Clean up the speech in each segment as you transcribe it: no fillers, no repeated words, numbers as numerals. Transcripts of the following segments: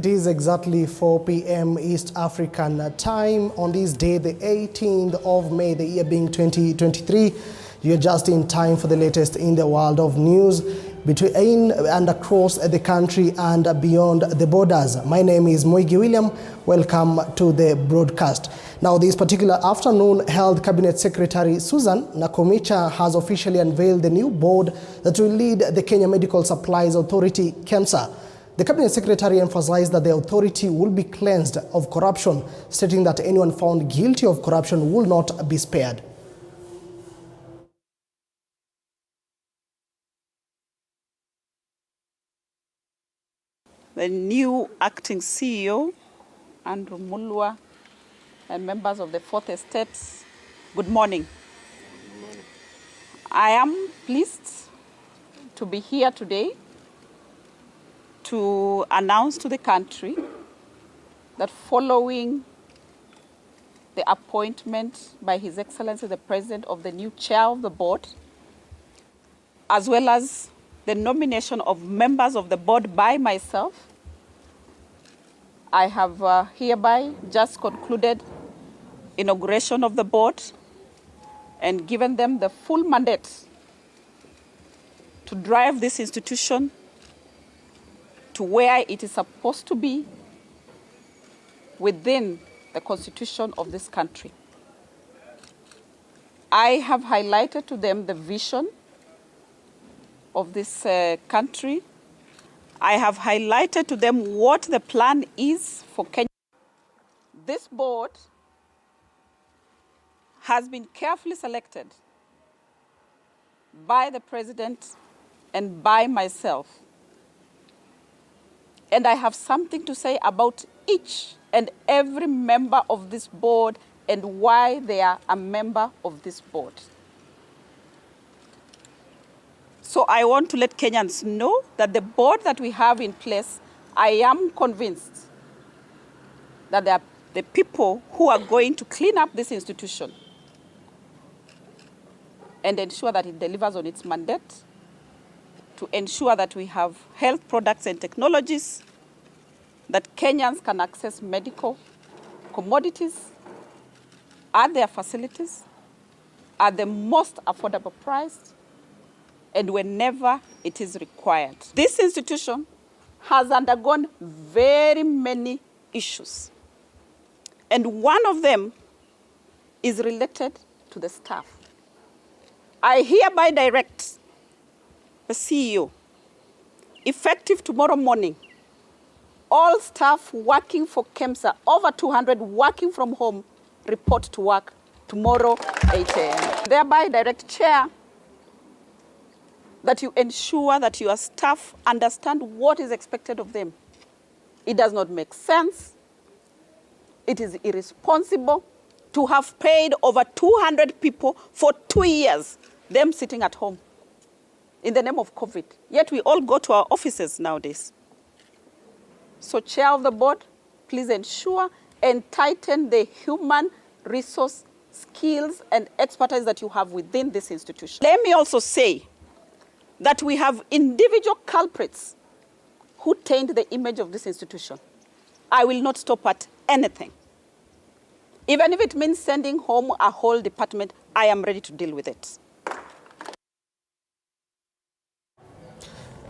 It is exactly 4 p.m. East African time on this day, the 18th of May, the year being 2023. You're just in time for the latest in the world of news between and across the country and beyond the borders. My name is Moigi William. Welcome to the broadcast. Now, this particular afternoon, Health Cabinet Secretary Susan Nakhumicha has officially unveiled the new board that will lead the Kenya Medical Supplies Authority, KEMSA. The Cabinet Secretary emphasized that the authority will be cleansed of corruption, stating that anyone found guilty of corruption will not be spared. The new acting CEO, Andrew Mulwa, and members of the Fourth Estate, good morning. Good morning. I am pleased to be here today to announce to the country that following the appointment by His Excellency the President of the new chair of the board, as well as the nomination of members of the board by myself, I have hereby just concluded inauguration of the board and given them the full mandate to drive this institution to where it is supposed to be within the constitution of this country. I have highlighted to them the vision of this country. I have highlighted to them what the plan is for Kenya. This board has been carefully selected by the President and by myself. And I have something to say about each and every member of this board and why they are a member of this board. So I want to let Kenyans know that the board that we have in place, I am convinced that they are the people who are going to clean up this institution and ensure that it delivers on its mandate, to ensure that we have health products and technologies, that Kenyans can access medical commodities at their facilities at the most affordable price and whenever it is required. This institution has undergone very many issues, and one of them is related to the staff. I hereby direct the CEO, effective tomorrow morning, all staff working for KEMSA, over 200 working from home, report to work tomorrow, 8 a.m. Thereby direct Chair that you ensure that your staff understand what is expected of them. It does not make sense. It is irresponsible to have paid over 200 people for 2 years, them sitting at home in the name of COVID. Yet we all go to our offices nowadays. So Chair of the board, please ensure and tighten the human resource skills and expertise that you have within this institution. Let me also say that we have individual culprits who taint the image of this institution. I will not stop at anything. Even if it means sending home a whole department, I am ready to deal with it.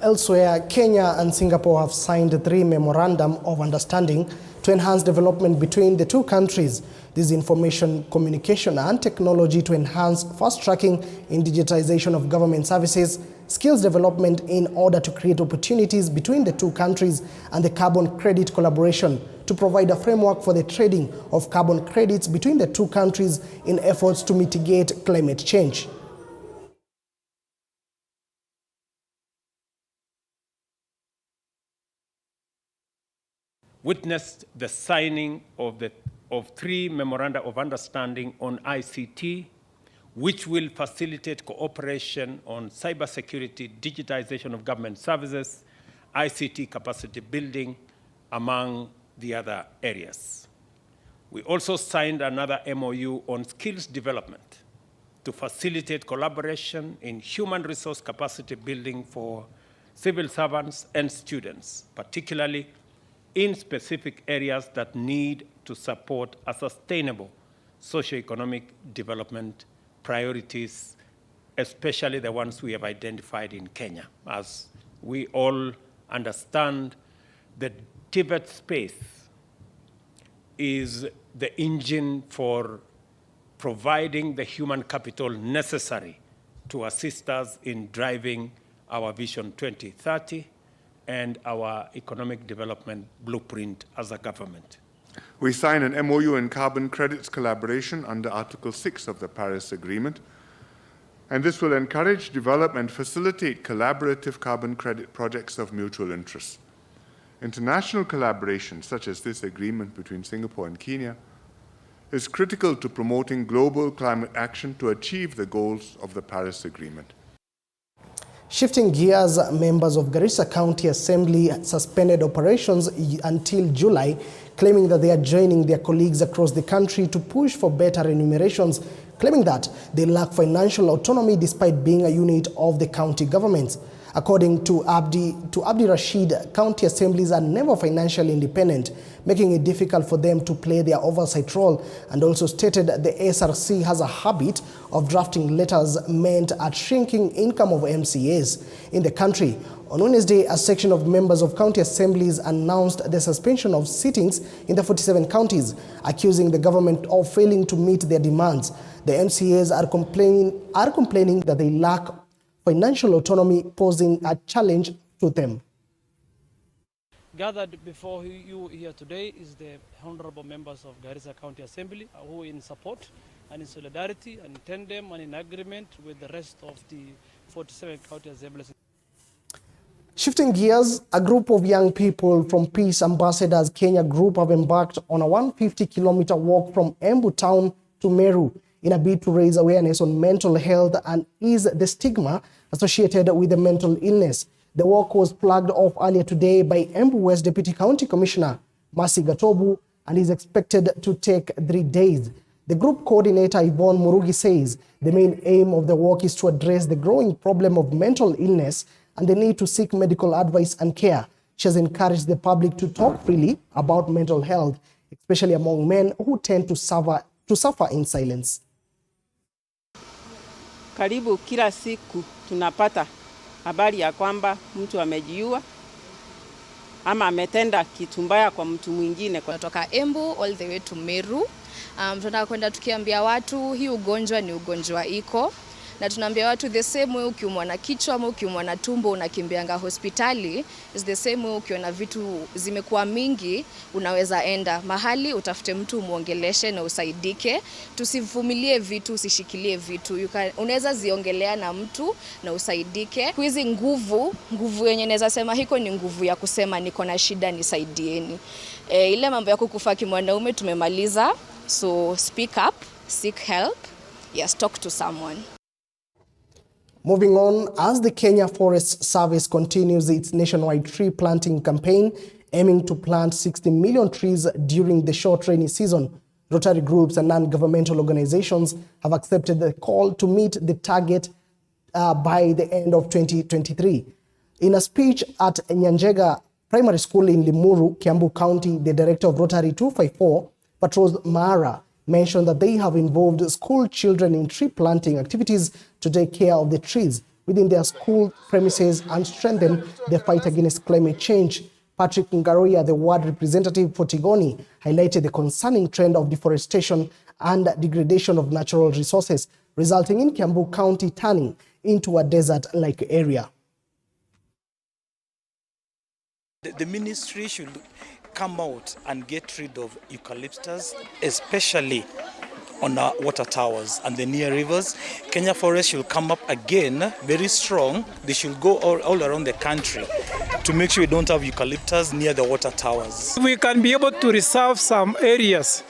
Elsewhere, Kenya and Singapore have signed 3 memorandum of understanding to enhance development between the two countries. This is information, communication and technology to enhance fast-tracking in digitization of government services, skills development in order to create opportunities between the two countries, and the carbon credit collaboration to provide a framework for the trading of carbon credits between the two countries in efforts to mitigate climate change. Witnessed the signing of 3 memoranda of understanding on ICT, which will facilitate cooperation on cybersecurity, digitization of government services, ICT capacity building, among the other areas. We also signed another MOU on skills development to facilitate collaboration in human resource capacity building for civil servants and students, particularly in specific areas that need to support a sustainable socioeconomic development priorities, especially the ones we have identified in Kenya. As we all understand, the Tibet space is the engine for providing the human capital necessary to assist us in driving our Vision 2030 and our economic development blueprint as a government. We signed an MOU in carbon credits collaboration under Article 6 of the Paris Agreement, and this will encourage, develop, and facilitate collaborative carbon credit projects of mutual interest. International collaboration, such as this agreement between Singapore and Kenya, is critical to promoting global climate action to achieve the goals of the Paris Agreement. Shifting gears, members of Garissa County Assembly suspended operations until July, claiming that they are joining their colleagues across the country to push for better remunerations, claiming that they lack financial autonomy despite being a unit of the county government. According to Abdi Rashid, county assemblies are never financially independent, making it difficult for them to play their oversight role, and also stated that the SRC has a habit of drafting letters meant at shrinking income of MCAs in the country. On Wednesday, a section of members of county assemblies announced the suspension of sittings in the 47 counties, accusing the government of failing to meet their demands. The MCAs are complaining that they lack financial autonomy, posing a challenge to them. Gathered before you here today is the honorable members of Garissa County Assembly who in support and in solidarity and in tandem and in agreement with the rest of the 47 county assemblies. Shifting gears, a group of young people from Peace Ambassadors Kenya Group have embarked on a 150-kilometer walk from Embu town to Meru in a bid to raise awareness on mental health and ease the stigma associated with the mental illness. The walk was flagged off earlier today by Embu West Deputy County Commissioner Mercy Gatobu and is expected to take 3 days. The group coordinator Yvonne Murugi says the main aim of the walk is to address the growing problem of mental illness and the need to seek medical advice and care. She has encouraged the public to talk freely about mental health, especially among men who tend to suffer in silence. Karibu kila siku tunapata habari ya kwamba mtu amejiua ama ametenda kitu mbaya kwa mtu mwingine. Kutoka Embu all the way to Meru. Tunataka kwenda tukiambia watu hii ugonjwa ni ugonjwa iko. Na tunaambia watu the same way ukiumwa na kichwa ama ukiumwa na tumbo unakimbianga hospitali, is the same way ukiona vitu zimekuwa mingi unaweza enda mahali utafute mtu umuongeleshe na usaidike. Tusivumilie vitu, usishikilie vitu. Unaweza ziongelea na mtu na usaidike. Hizi nguvu yenye naweza sema hiko ni nguvu ya kusema niko na shida nisaidieni. Ile mambo ya kukufa kimwanaume tumemaliza. So speak up, seek help. Yes, talk to someone. Moving on, as the Kenya Forest Service continues its nationwide tree planting campaign, aiming to plant 60 million trees during the short rainy season, Rotary groups and non-governmental organizations have accepted the call to meet the target by the end of 2023. In a speech at Nyanjega Primary School in Limuru, Kiambu County, the director of Rotary 254, Patros Mara, mentioned that they have involved school children in tree planting activities to take care of the trees within their school premises and strengthen the fight against climate change. Patrick Ngaroya, the ward representative for Tigoni, highlighted the concerning trend of deforestation and degradation of natural resources, resulting in Kiambu County turning into a desert-like area. The ministry should come out and get rid of eucalyptus, especially on our water towers and the near rivers. Kenya Forest should come up again very strong. They should go all around the country to make sure we don't have eucalyptus near the water towers. We can be able to reserve some areas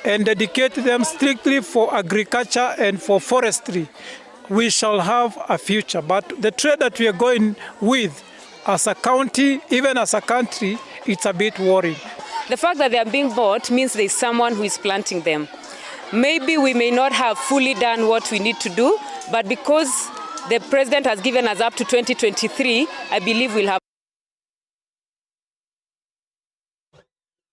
and dedicate them strictly for agriculture and for forestry. We shall have a future, but the trade that we are going with as a county, even as a country, it's a bit worrying. The fact that they are being bought means there is someone who is planting them. Maybe we may not have fully done what we need to do, but because the president has given us up to 2023, I believe we'll have.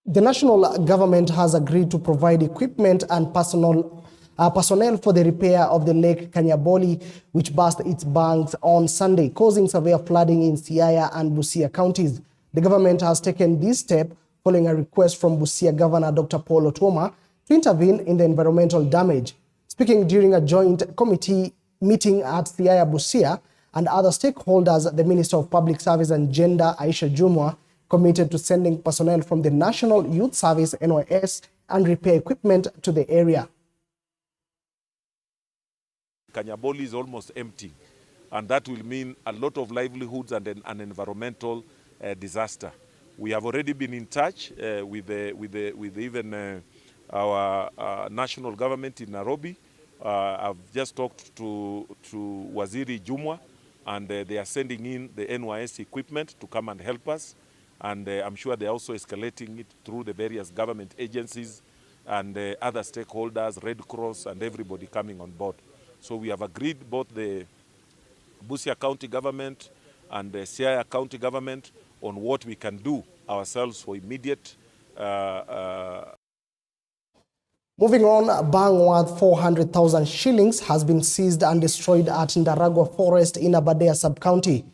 The national government has agreed to provide equipment and personnel for the repair of the Lake Kanyaboli, which burst its banks on Sunday, causing severe flooding in Siaya and Busia counties. The government has taken this step following a request from Busia Governor Dr. Paul Otuoma to intervene in the environmental damage. Speaking during a joint committee meeting at Siaya, Busia, and other stakeholders, the Minister of Public Service and Gender, Aisha Jumwa, committed to sending personnel from the National Youth Service, NYS, and repair equipment to the area. Kanyaboli is almost empty, and that will mean a lot of livelihoods and an environmental disaster. We have already been in touch with even our national government in Nairobi. I've just talked to Waziri Jumwa, and they are sending in the NYS equipment to come and help us. And I'm sure they're also escalating it through the various government agencies and other stakeholders, Red Cross, and everybody coming on board. So we have agreed, both the Busia County government and the Siaya County government, on what we can do ourselves for immediate. Moving on, a bang worth 400,000 shillings has been seized and destroyed at Ndaragwa Forest in Aberdare Sub-County.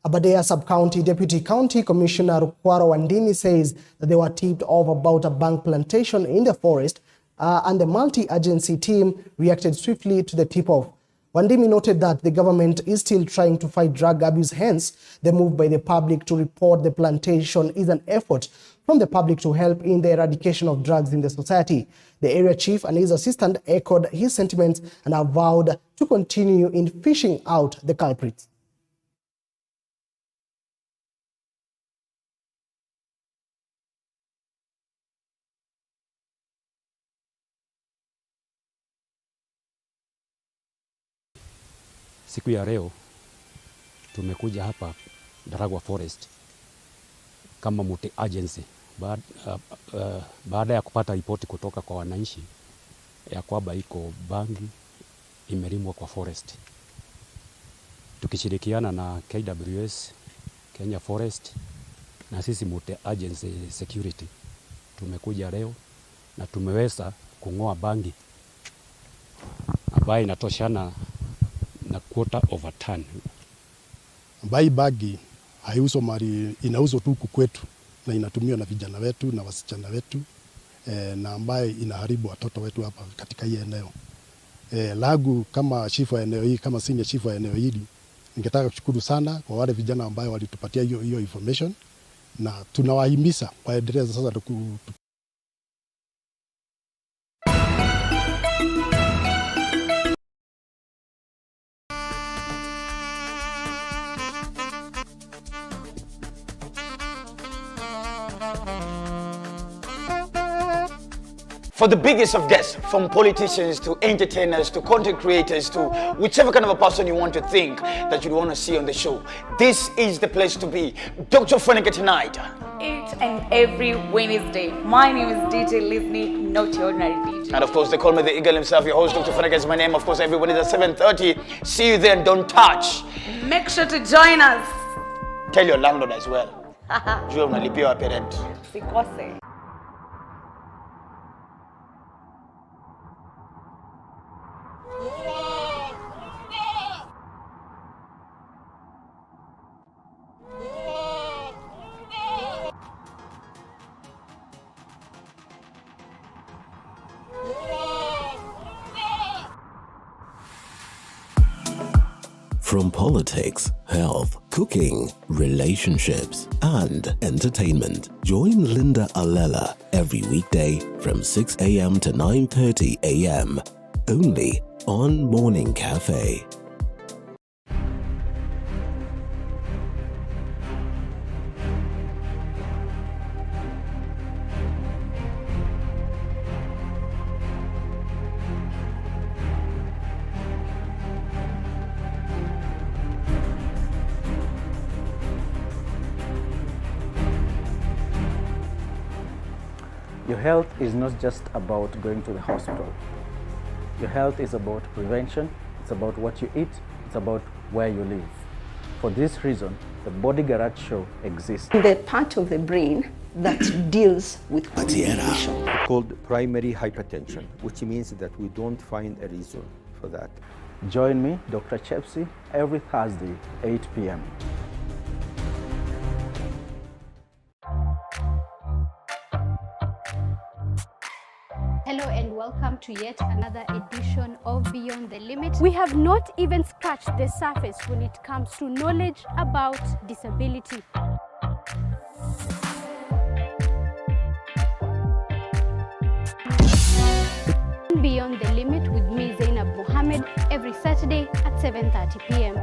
Aberdare Sub-County Deputy County Commissioner Rukwaro Wandini says that they were tipped off about a bang plantation in the forest, and the multi-agency team reacted swiftly to the tip-off. Wandimi noted that the government is still trying to fight drug abuse, hence the move by the public to report the plantation is an effort from the public to help in the eradication of drugs in the society. The area chief and his assistant echoed his sentiments and have vowed to continue in fishing out the culprits. Siku ya leo tumekuja hapa Ndaragwa Forest kama multi agency baada ya kupata ripoti kutoka kwa wananchi ya kwamba iko bangi imelimwa kwa forest. Tukishirikiana na KWS, Kenya Forest, na sisi multi agency security, tumekuja leo na tumeweza kung'oa bangi ambayo inatoshana na quarter of a ton. Ambayo bagi haiuzwa mali, inauzwa tu kwetu na inatumiwa na vijana wetu na wasichana wetu na ambayo inaharibu watoto wetu hapa katika hii eneo. Lagu kama chifu wa eneo hii, kama senior chifu wa eneo hili, ningetaka kushukuru sana kwa wale vijana ambao walitupatia hiyo information, na tunawahimiza waendelee sasa For the biggest of guests, from politicians to entertainers to content creators to whichever kind of a person you want to think that you'd want to see on the show, this is the place to be. Dr. Funeke tonight. Each and every Wednesday. My name is DJ Lizney, not your ordinary DJ. And of course, they call me the eagle himself. Your host, Dr. Funeke, is my name. Of course, every Wednesday at 7:30. See you there and don't touch. Make sure to join us. Tell your landlord as well. Jua unalipia parent. Sikose. From politics, health, cooking, relationships, and entertainment, join Linda Alela every weekday from 6 a.m. to 9:30 a.m. only on Morning Cafe. Your health is not just about going to the hospital. Your health is about prevention, it's about what you eat, it's about where you live. For this reason, the Body Garage Show exists. The part of the brain that deals with communication. Called primary hypertension, which means that we don't find a reason for that. Join me, Dr. Chepsi, every Thursday, 8 p.m. Hello and welcome to yet another edition of Beyond the Limit. We have not even scratched the surface when it comes to knowledge about disability. Beyond the Limit with me, Zainab Mohammed, every Saturday at 7:30 p.m.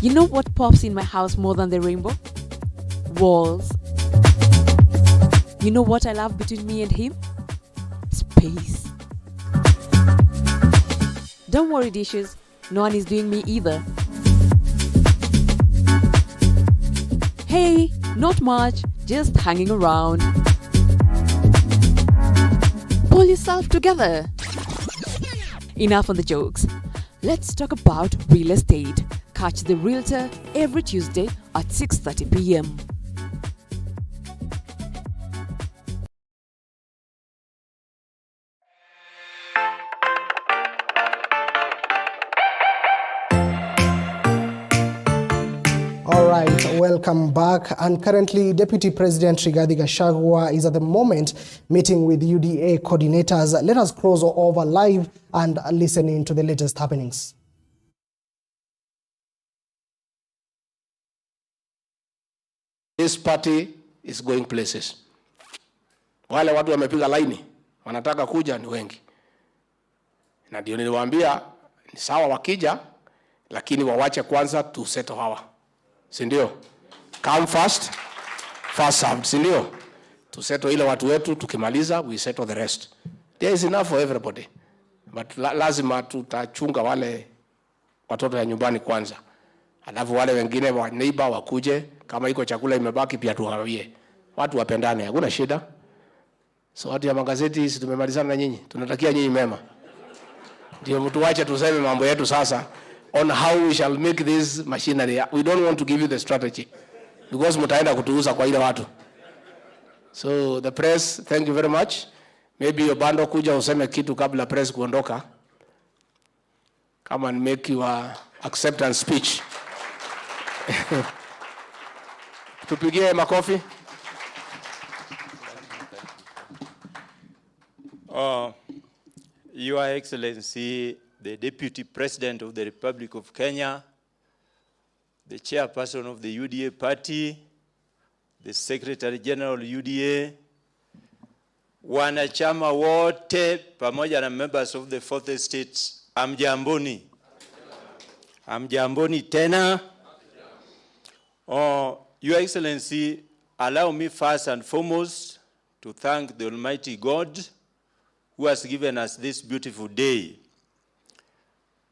You know what pops in my house more than the rainbow? Walls. You know what I love between me and him? Space. Don't worry, dishes. No one is doing me either. Hey, not much, just hanging around. Pull yourself together. Enough on the jokes. Let's talk about real estate. Catch The Realtor every Tuesday at 6:30 p.m. All right, welcome back. And currently, Deputy President Rigathi Gachagua is at the moment meeting with UDA coordinators. Let us cross over live and listen in to the latest happenings. This party is going places. Wale watu wamepiga laini, wanataka kuja ni wengi. Na ndio niliwaambia ni sawa wakija, lakini wawache kwanza tu settle hawa. Si ndio? Come first, first served, si ndio? Tu settle ile watu wetu, tukimaliza we settle the rest. There is enough for everybody. But lazima tutachunga wale watoto ya nyumbani kwanza. Alafu wale wengine wa neighbor wakuje, kama iko chakula imebaki pia tuwawie. Watu wapendane, hakuna shida. So watu ya magazeti hizi tumemalizana na nyinyi. Tunatakia nyinyi mema. Ndio mtu wache tuseme mambo yetu sasa on how we shall make this machinery. We don't want to give you the strategy because mtaenda kutuuza kwa ile watu. So the press, thank you very much. Maybe your bando kuja useme kitu kabla press kuondoka. Come and make your acceptance speech. Tupigie makofi. Your Excellency, the Deputy President of the Republic of Kenya, the Chairperson of the UDA Party, the Secretary General UDA, wanachama wote pamoja na members of the fourth estate, amjamboni. Amjamboni tena. Your Excellency, allow me first and foremost to thank the Almighty God who has given us this beautiful day.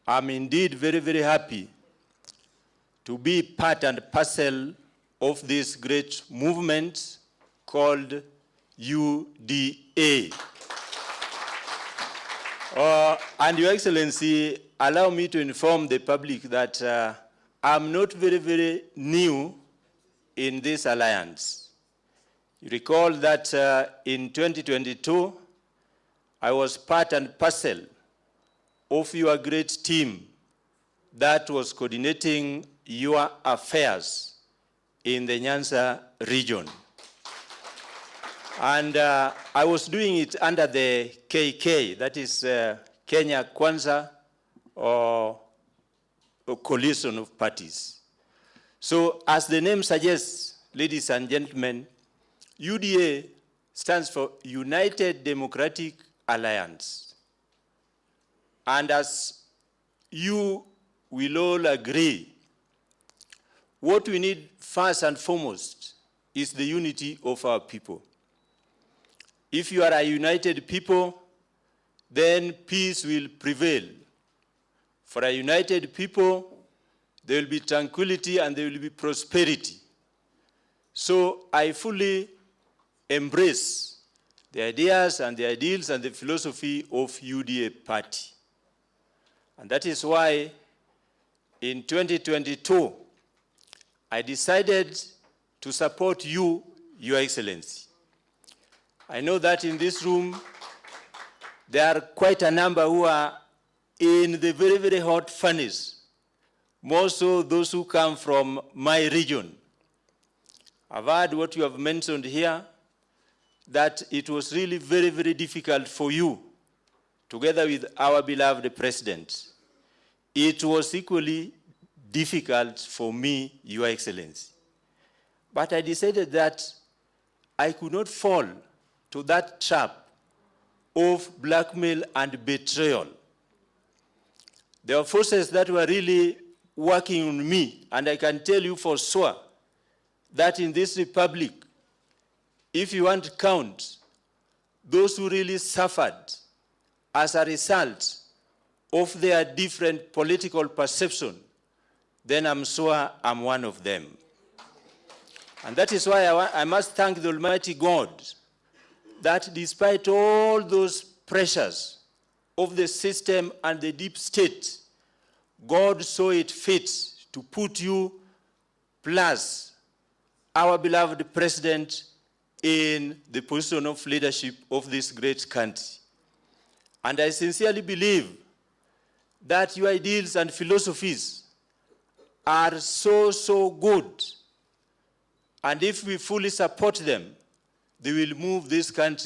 I'm indeed very, very happy to be part and parcel of this great movement called UDA. And Your Excellency, allow me to inform the public that I'm not very, very new in this alliance. You recall that in 2022, I was part and parcel of your great team that was coordinating your affairs in the Nyanza region. And I was doing it under the KK, that is Kenya Kwanza, or a coalition of parties. So as the name suggests, ladies and gentlemen, UDA stands for United Democratic Alliance. And as you will all agree, what we need first and foremost is the unity of our people. If you are a united people, then peace will prevail. For a united people, there will be tranquility and there will be prosperity. So I fully embrace the ideas and the ideals and the philosophy of UDA party. And that is why in 2022, I decided to support you, Your Excellency. I know that in this room, there are quite a number who are in the very, very hot furnace, more so those who come from my region. I've heard what you have mentioned here, that it was really very, very difficult for you, together with our beloved president. It was equally difficult for me, Your Excellency. But I decided that I could not fall to that trap of blackmail and betrayal. There were forces that were really working on me, and I can tell you for sure that in this republic, if you want to count those who really suffered as a result of their different political perception, then I'm sure I'm one of them. And that is why I must thank the Almighty God that despite all those pressures of the system and the deep state, God saw it fit to put you plus our beloved president in the position of leadership of this great country. And I sincerely believe that your ideals and philosophies are so, so good. And if we fully support them, they will move this country